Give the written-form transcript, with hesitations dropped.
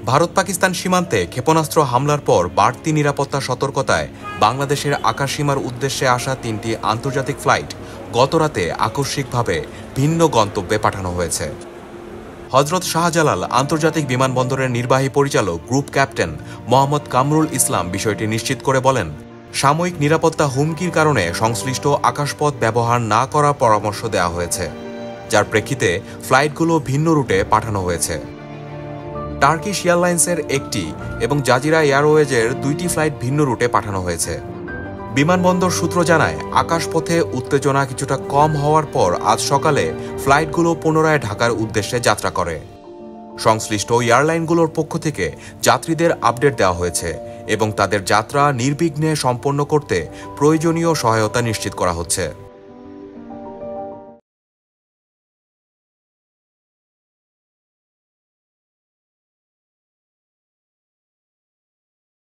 ভারত পাকিস্তান সীমান্তে ক্ষেপণাস্ত্র হামলার পর বাড়তি নিরাপত্তা সতর্কতায় বাংলাদেশের আকাশসীমার উদ্দেশ্যে আসা ৩টি আন্তর্জাতিক ফ্লাইট গতরাতে আকস্মিকভাবে ভিন্ন গন্তব্যে পাঠানো হয়েছে। হজরত শাহজালাল আন্তর্জাতিক বিমানবন্দরের নির্বাহী পরিচালক গ্রুপ ক্যাপ্টেন মোহাম্মদ কামরুল ইসলাম বিষয়টি নিশ্চিত করে বলেন, সাময়িক নিরাপত্তা হুমকির কারণে সংশ্লিষ্ট আকাশপথ ব্যবহার না করার পরামর্শ দেওয়া হয়েছে, যার প্রেক্ষিতে ফ্লাইটগুলো ভিন্ন রুটে পাঠানো হয়েছে। টার্কিশ এয়ারলাইন্সের একটি এবং জাজিরা এয়ারওয়েজের ২টি ফ্লাইট ভিন্ন রুটে পাঠানো হয়েছে। বিমানবন্দর সূত্র জানায়, আকাশপথে উত্তেজনা কিছুটা কম হওয়ার পর আজ সকালে ফ্লাইটগুলো পুনরায় ঢাকার উদ্দেশ্যে যাত্রা করে। সংশ্লিষ্ট এয়ারলাইনগুলোর পক্ষ থেকে যাত্রীদের আপডেট দেওয়া হয়েছে এবং তাদের যাত্রা নির্বিঘ্নে সম্পন্ন করতে প্রয়োজনীয় সহায়তা নিশ্চিত করা হচ্ছে।